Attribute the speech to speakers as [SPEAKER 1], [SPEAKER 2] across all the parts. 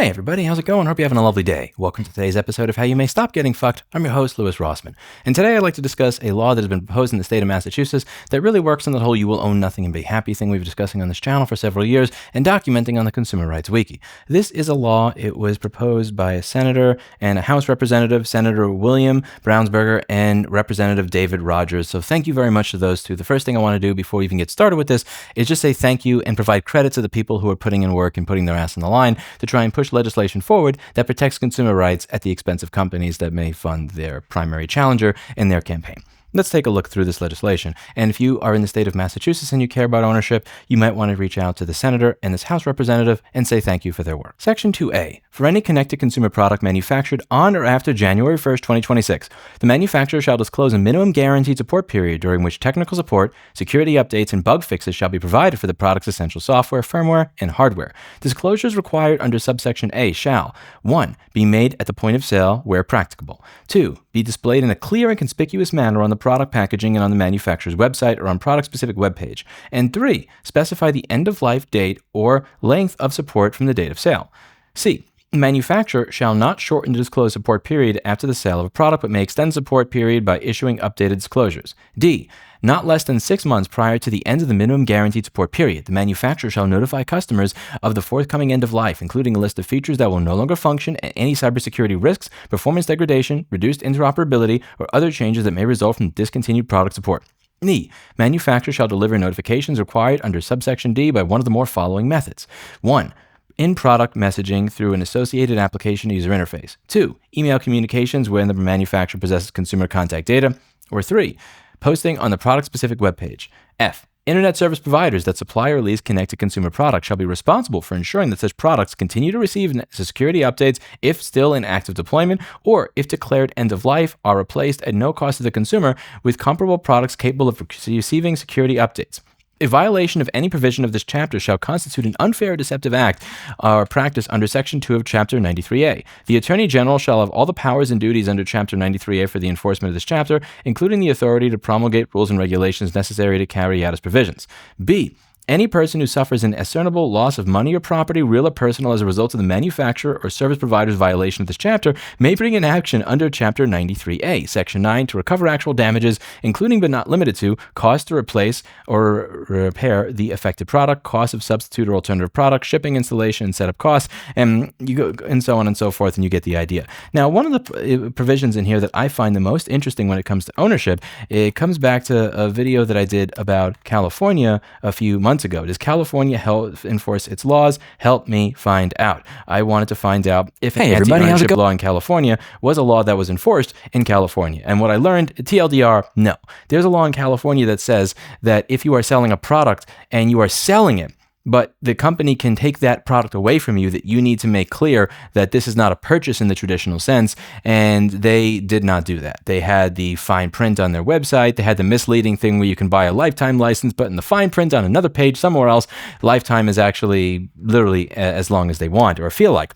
[SPEAKER 1] Hey everybody, how's it going? Hope you're having a lovely day. Welcome to today's episode of How You May Stop Getting Fucked. I'm your host, Louis Rossman. And today I'd like to discuss a law that has been proposed in the state of Massachusetts that really works on the whole you will own nothing and be happy thing we've been discussing on this channel for several years and documenting on the Consumer Rights Wiki. This is a law. It was proposed by a senator and a House representative, Senator William Brownsberger and Representative David Rogers. So thank you very much to those two. The first thing I want to do before we even get started with this is just say thank you and provide credit to the people who are putting in work and putting their ass on the line to try and push legislation forward that protects consumer rights at the expense of companies that may fund their primary challenger in their campaign. Let's take a look through this legislation. And if you are in the state of Massachusetts and you care about ownership, you might want to reach out to the senator and this House representative and say thank you for their work. Section 2A. For any connected consumer product manufactured on or after January 1st, 2026, the manufacturer shall disclose a minimum guaranteed support period during which technical support, security updates, and bug fixes shall be provided for the product's essential software, firmware, and hardware. Disclosures required under subsection A shall 1. Be made at the point of sale where practicable. 2. Be displayed in a clear and conspicuous manner on the product packaging and on the manufacturer's website or on product-specific webpage. And 3. Specify the end-of-life date or length of support from the date of sale. C. The manufacturer shall not shorten the disclosed support period after the sale of a product, but may extend support period by issuing updated disclosures. D. Not less than 6 months prior to the end of the minimum guaranteed support period, the manufacturer shall notify customers of the forthcoming end of life, including a list of features that will no longer function and any cybersecurity risks, performance degradation, reduced interoperability, or other changes that may result from discontinued product support. E. Manufacturer shall deliver notifications required under subsection D by one of the more following methods. 1. In-product messaging through an associated application user interface. 2. Email communications when the manufacturer possesses consumer contact data. Or 3. Posting on the product-specific webpage. F. Internet service providers that supply or lease connected consumer products shall be responsible for ensuring that such products continue to receive security updates if still in active deployment, or if declared end of life, are replaced at no cost to the consumer with comparable products capable of receiving security updates. A violation of any provision of this chapter shall constitute an unfair or deceptive act or practice under Section 2 of Chapter 93A. The Attorney General shall have all the powers and duties under Chapter 93A for the enforcement of this chapter, including the authority to promulgate rules and regulations necessary to carry out its provisions. B. Any person who suffers an discernible loss of money or property, real or personal, as a result of the manufacturer or service provider's violation of this chapter may bring an action under Chapter 93A, Section 9, to recover actual damages, including but not limited to costs to replace or repair the affected product, costs of substitute or alternative product, shipping, installation, and setup costs, and you go, and so on and so forth, and you get the idea. Now, one of the provisions in here that I find the most interesting when it comes to ownership, it comes back to a video that I did about California a few months ago. Does California enforce its laws? Help me find out. I wanted to find out if an anti-ownership law in California was a law that was enforced in California. And what I learned, TLDR, no. There's a law in California that says that if you are selling a product and you are selling it, but the company can take that product away from you, that you need to make clear that this is not a purchase in the traditional sense, and they did not do that. They had the fine print on their website. They had the misleading thing where you can buy a lifetime license, but in the fine print on another page somewhere else, lifetime is actually literally as long as they want or feel like.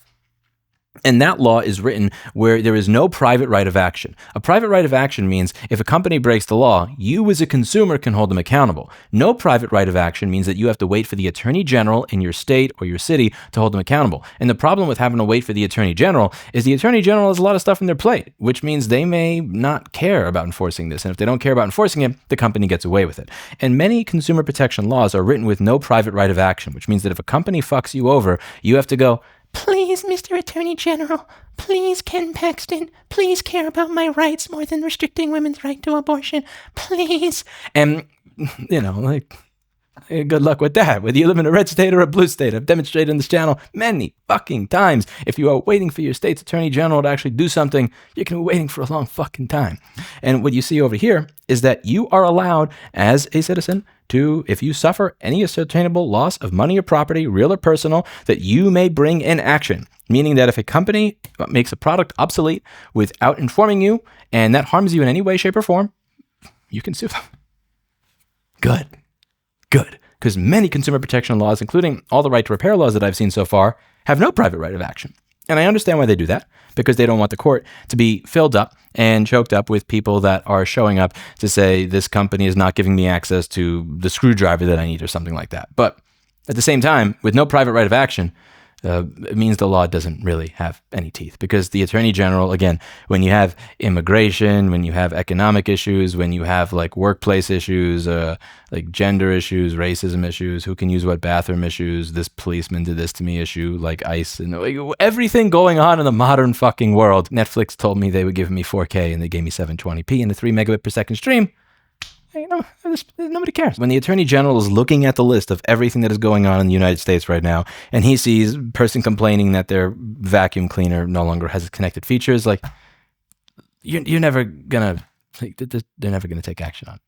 [SPEAKER 1] And that law is written where there is no private right of action. A private right of action means if a company breaks the law, you as a consumer can hold them accountable. No private right of action means that you have to wait for the Attorney General in your state or your city to hold them accountable. And the problem with having to wait for the Attorney General is the Attorney General has a lot of stuff on their plate, which means they may not care about enforcing this. And if they don't care about enforcing it, the company gets away with it. And many consumer protection laws are written with no private right of action, which means that if a company fucks you over, you have to go, "Please, Mr. Attorney General, please, Ken Paxton, please care about my rights more than restricting women's right to abortion, please." And, good luck with that, whether you live in a red state or a blue state. I've demonstrated on this channel many fucking times. If you are waiting for your state's attorney general to actually do something, you can be waiting for a long fucking time. And what you see over here is that you are allowed, as a citizen, to, if you suffer any ascertainable loss of money or property, real or personal, that you may bring an action. Meaning that if a company makes a product obsolete without informing you, and that harms you in any way, shape, or form, you can sue them. Good. Because many consumer protection laws, including all the right to repair laws that I've seen so far, have no private right of action. And I understand why they do that, because they don't want the court to be filled up and choked up with people that are showing up to say this company is not giving me access to the screwdriver that I need or something like that. But at the same time, with no private right of action, it means the law doesn't really have any teeth, because the Attorney General, again, when you have immigration, when you have economic issues, when you have like workplace issues, like gender issues, racism issues, who can use what bathroom issues, this policeman did this to me issue, like ICE, and like, everything going on in the modern fucking world. Netflix told me they would give me 4K and they gave me 720p and a 3 megabit per second stream. You know, nobody cares. When the Attorney General is looking at the list of everything that is going on in the United States right now, and he sees a person complaining that their vacuum cleaner no longer has connected features, like, you're never gonna, like, they're never gonna take action on it.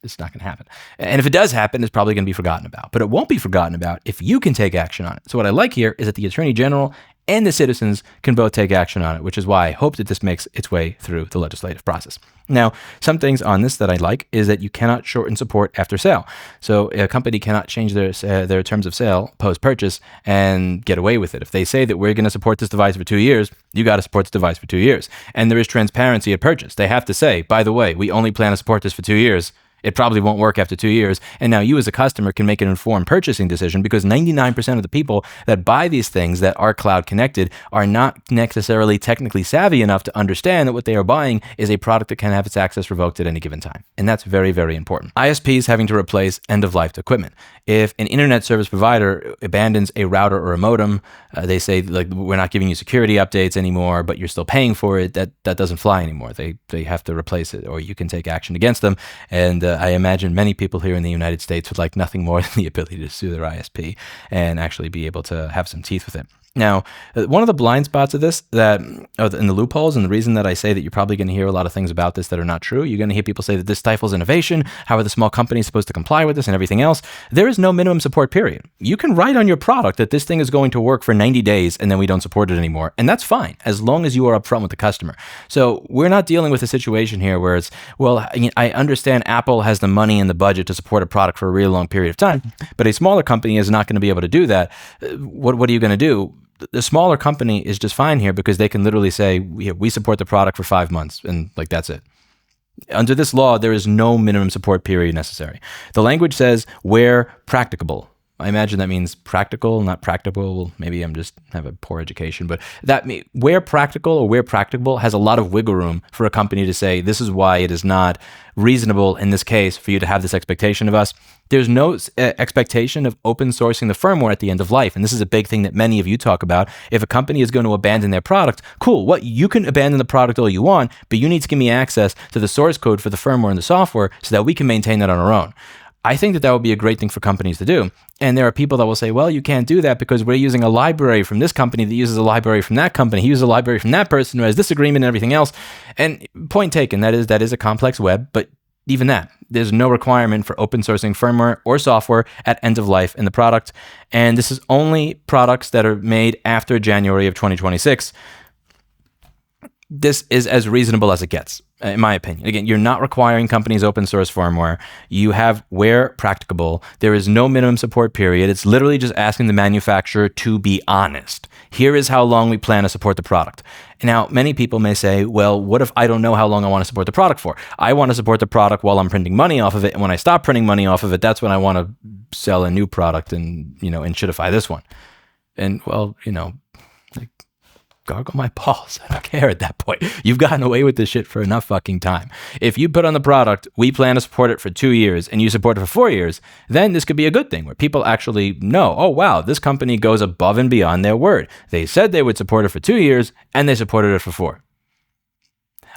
[SPEAKER 1] It's not gonna happen. And if it does happen, it's probably gonna be forgotten about. But it won't be forgotten about if you can take action on it. So what I like here is that the Attorney General and the citizens can both take action on it, which is why I hope that this makes its way through the legislative process. Now, some things on this that I like is that you cannot shorten support after sale. So a company cannot change their terms of sale post-purchase and get away with it. If they say that we're going to support this device for 2 years, you got to support this device for 2 years. And there is transparency at purchase. They have to say, by the way, we only plan to support this for 2 years. It probably won't work after 2 years. And now you as a customer can make an informed purchasing decision, because 99% of the people that buy these things that are cloud connected are not necessarily technically savvy enough to understand that what they are buying is a product that can have its access revoked at any given time. And that's very, very important. ISPs having to replace end-of-life equipment. If an internet service provider abandons a router or a modem, they say, like, we're not giving you security updates anymore, but you're still paying for it, that doesn't fly anymore. They have to replace it, or you can take action against them. And I imagine many people here in the United States would like nothing more than the ability to sue their ISP and actually be able to have some teeth with it. Now, one of the blind spots of this, in the loopholes, and the reason that I say that you're probably going to hear a lot of things about this that are not true, you're going to hear people say that this stifles innovation, how are the small companies supposed to comply with this and everything else. There is no minimum support period. You can write on your product that this thing is going to work for 90 days and then we don't support it anymore. And that's fine, as long as you are upfront with the customer. So we're not dealing with a situation here where it's, well, I understand Apple has the money and the budget to support a product for a really long period of time, but a smaller company is not going to be able to do that. What are you going to do? The smaller company is just fine here, because they can literally say, we support the product for 5 months, and like, that's it. Under this law, there is no minimum support period necessary. The language says where practicable. I imagine that means practical, not practical. Maybe I'm just have a poor education, but where practical or where practicable has a lot of wiggle room for a company to say, this is why it is not reasonable in this case for you to have this expectation of us. There's no expectation of open sourcing the firmware at the end of life. And this is a big thing that many of you talk about. If a company is going to abandon their product, cool. You can abandon the product all you want, but you need to give me access to the source code for the firmware and the software so that we can maintain that on our own. I think that would be a great thing for companies to do. And there are people that will say, well, you can't do that because we're using a library from this company that uses a library from that company. He uses a library from that person who has this agreement and everything else. And point taken, that is a complex web, but even that, there's no requirement for open sourcing firmware or software at end of life in the product. And this is only products that are made after January of 2026. This is as reasonable as it gets, in my opinion. Again, you're not requiring companies open source firmware. You have where practicable. There is no minimum support period. It's literally just asking the manufacturer to be honest. Here is how long we plan to support the product. Now, many people may say, well, what if I don't know how long I want to support the product for? I want to support the product while I'm printing money off of it. And when I stop printing money off of it, that's when I want to sell a new product and, and shitify this one. And, well, gargle my balls. I don't care at that point. You've gotten away with this shit for enough fucking time. If you put on the product, we plan to support it for 2 years, and you support it for 4 years, then this could be a good thing where people actually know, oh, wow, this company goes above and beyond their word. They said they would support it for 2 years, and they supported it for 4.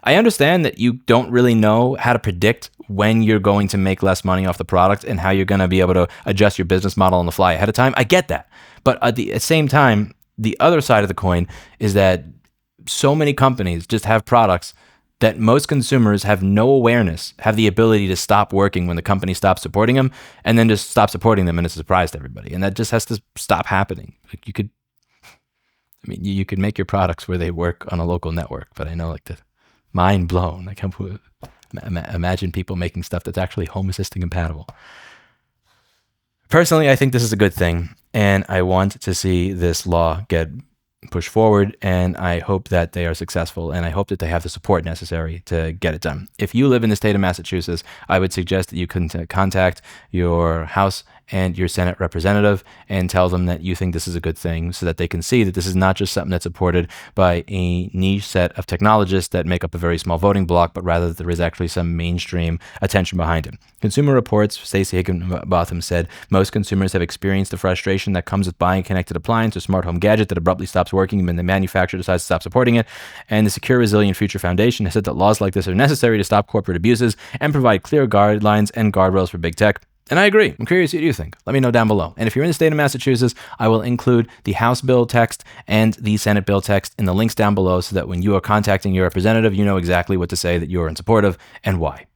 [SPEAKER 1] I understand that you don't really know how to predict when you're going to make less money off the product and how you're going to be able to adjust your business model on the fly ahead of time. I get that. But at the same time, the other side of the coin is that so many companies just have products that most consumers have no awareness, have the ability to stop working when the company stops supporting them, and then just stop supporting them, and it's a surprise to everybody. And that just has to stop happening. Like, you could make your products where they work on a local network, but I know, like, the mind blown. I can't imagine people making stuff that's actually Home Assistant compatible. Personally, I think this is a good thing, and I want to see this law get pushed forward, and I hope that they are successful, and I hope that they have the support necessary to get it done. If you live in the state of Massachusetts, I would suggest that you can contact your House and your Senate representative and tell them that you think this is a good thing so that they can see that this is not just something that's supported by a niche set of technologists that make up a very small voting bloc, but rather that there is actually some mainstream attention behind it. Consumer Reports, Stacey Higginbotham said, most consumers have experienced the frustration that comes with buying a connected appliance or smart home gadget that abruptly stops working when the manufacturer decides to stop supporting it. And the Secure Resilient Future Foundation has said that laws like this are necessary to stop corporate abuses and provide clear guidelines and guardrails for big tech. And I agree. I'm curious what you think. Let me know down below. And if you're in the state of Massachusetts, I will include the House bill text and the Senate bill text in the links down below so that when you are contacting your representative, you know exactly what to say that you are in support of and why.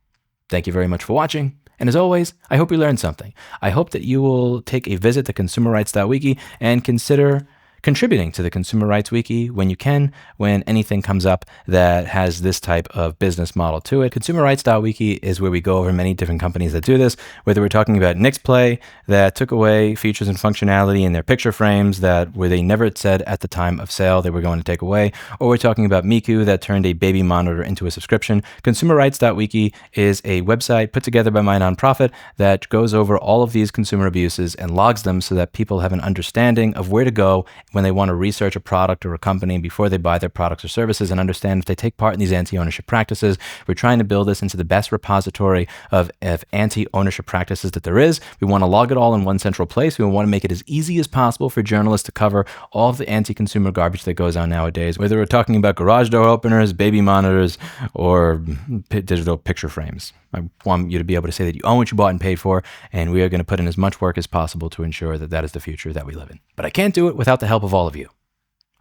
[SPEAKER 1] Thank you very much for watching. And as always, I hope you learned something. I hope that you will take a visit to consumerrights.wiki and consider contributing to the Consumer Rights Wiki when you can, when anything comes up that has this type of business model to it. Consumerrights.wiki is where we go over many different companies that do this, whether we're talking about Nixplay that took away features and functionality in their picture frames that where they never said at the time of sale they were going to take away, or we're talking about Miku that turned a baby monitor into a subscription. Consumerrights.wiki is a website put together by my nonprofit that goes over all of these consumer abuses and logs them so that people have an understanding of where to go when they want to research a product or a company before they buy their products or services and understand if they take part in these anti-ownership practices. We're trying to build this into the best repository of anti-ownership practices that there is. We want to log it all in one central place. We want to make it as easy as possible for journalists to cover all of the anti-consumer garbage that goes on nowadays, whether we're talking about garage door openers, baby monitors, or digital picture frames. I want you to be able to say that you own what you bought and paid for, and we are going to put in as much work as possible to ensure that that is the future that we live in. But I can't do it without the help of all of you.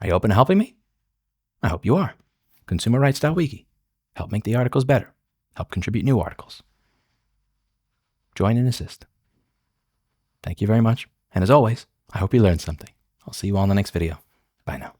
[SPEAKER 1] Are you open to helping me? I hope you are. Consumerrights.wiki. Help make the articles better. Help contribute new articles. Join and assist. Thank you very much. And as always, I hope you learned something. I'll see you all in the next video. Bye now.